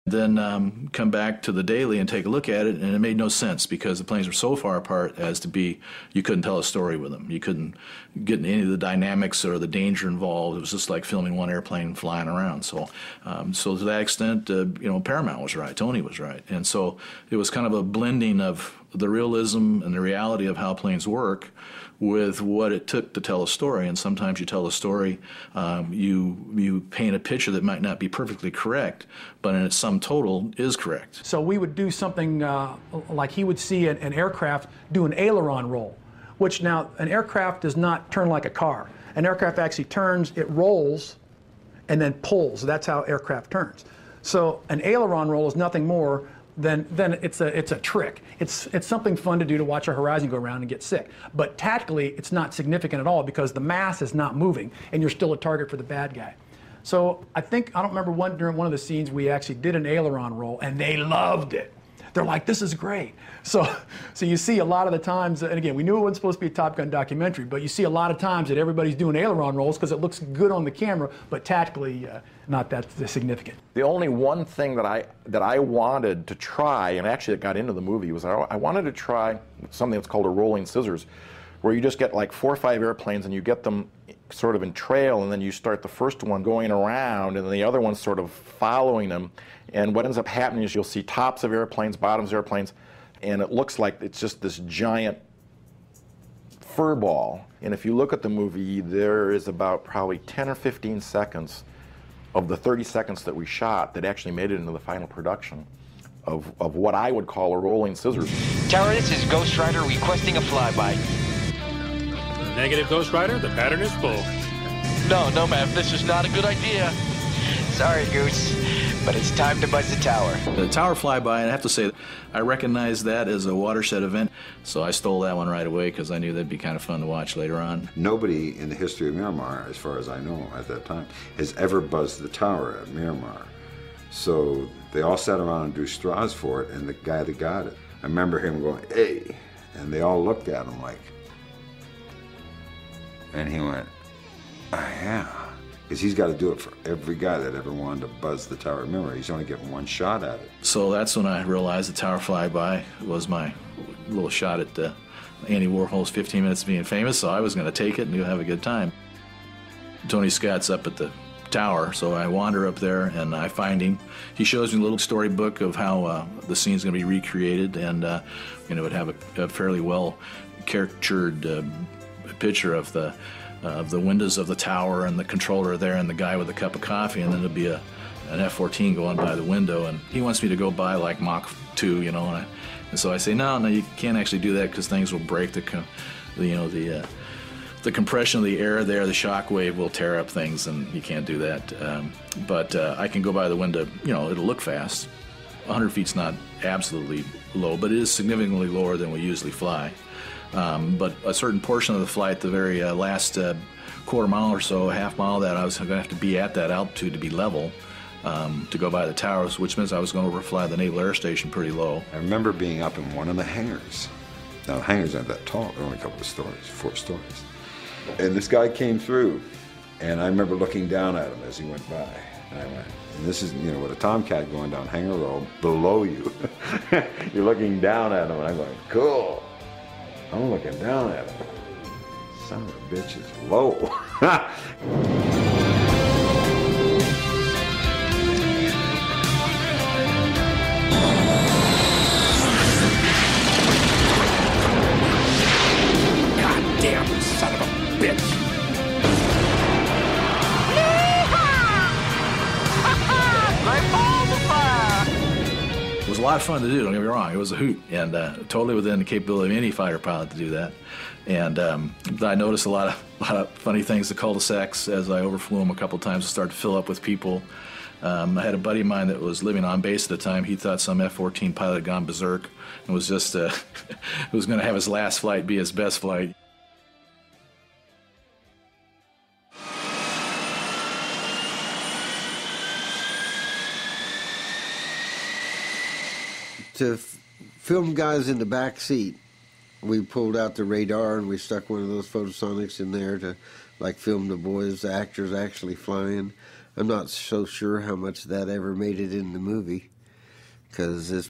Then come back to the daily and take a look at it, and it made no sense because the planes were so far apart as to be, you couldn't tell a story with them. You couldn't get into any of the dynamics or the danger involved. It was just like filming one airplane flying around. So to that extent, Paramount was right, Tony was right. And so it was kind of a blending of the realism and the reality of how planes work with what it took to tell a story. And sometimes you tell a story, you paint a picture that might not be perfectly correct, but in its sum total is correct. So we would do something like he would see an aircraft do an aileron roll, which now an aircraft does not turn like a car. An aircraft actually turns, it rolls, and then pulls. That's how aircraft turns. So an aileron roll is nothing more then it's a trick. It's something fun to do to watch a horizon go around and get sick. But tactically, it's not significant at all because the mass is not moving and you're still a target for the bad guy. So I don't remember during one of the scenes we actually did an aileron roll and they loved it. They're like, this is great. So you see a lot of the times, and again, we knew it wasn't supposed to be a Top Gun documentary, but you see a lot of times that everybody's doing aileron rolls because it looks good on the camera, but tactically not that significant. The only one thing that I wanted to try, and actually it got into the movie, was I wanted to try something that's called a rolling scissors, where you just get like 4 or 5 airplanes and you get them sort of in trail, and then you start the first one going around and then the other one sort of following them. And what ends up happening is you'll see tops of airplanes, bottoms of airplanes, and it looks like it's just this giant fur ball. And if you look at the movie, there is about probably 10 or 15 seconds of the 30 seconds that we shot that actually made it into the final production of what I would call a rolling scissors. Tower, this is Ghost Rider requesting a flyby. Negative, Ghost Rider. The pattern is full. No, ma'am. This is not a good idea. Sorry, Goose, but it's time to buzz the tower. The tower flyby, and I have to say, I recognize that as a watershed event, so I stole that one right away because I knew that'd be kind of fun to watch later on. Nobody in the history of Miramar, as far as I know at that time, has ever buzzed the tower at Miramar. So they all sat around and drew straws for it, and the guy that got it, I remember him going, hey, and they all looked at him like, and he went, oh, yeah. Because he's got to do it for every guy that ever wanted to buzz the tower at Miramar. He's only getting one shot at it. So that's when I realized the tower flyby was my little shot at Andy Warhol's 15 Minutes of Being Famous, so I was going to take it and have a good time. Tony Scott's up at the tower, so I wander up there and I find him. He shows me a little storybook of how the scene's going to be recreated, and it would have a fairly well caricatured picture of the windows of the tower and the controller there and the guy with a cup of coffee, and then there'll be an F-14 going by the window, and he wants me to go by like Mach 2, and so I say, no, you can't actually do that because things will break. The compression of the air there, the shock wave will tear up things, and you can't do that. But I can go by the window. It'll look fast. 100 feet's not absolutely low, but it is significantly lower than we usually fly. But a certain portion of the flight, the very last quarter mile or so, half mile, that I was going to have to be at that altitude to be level to go by the towers, which means I was going to overfly the Naval Air Station pretty low. I remember being up in one of the hangars. Now, the hangars aren't that tall. They're only a couple of stories, 4 stories. And this guy came through, and I remember looking down at him as he went by. And I went, and this is, with a Tomcat going down hangar row below you. You're looking down at him, and I'm going, cool. I'm looking down at him. Son of a bitch is low. Goddamn son of a bitch. It was a lot of fun to do, don't get me wrong. It was a hoot, and totally within the capability of any fighter pilot to do that. And I noticed a lot of funny things, the cul-de-sacs, as I overflew them a couple times, to start to fill up with people. I had a buddy of mine that was living on base at the time. He thought some F-14 pilot had gone berserk and was just was going to have his last flight be his best flight. To film guys in the back seat, we pulled out the radar and we stuck one of those photosonics in there to film the boys, the actors actually flying. I'm not so sure how much that ever made it in the movie. because this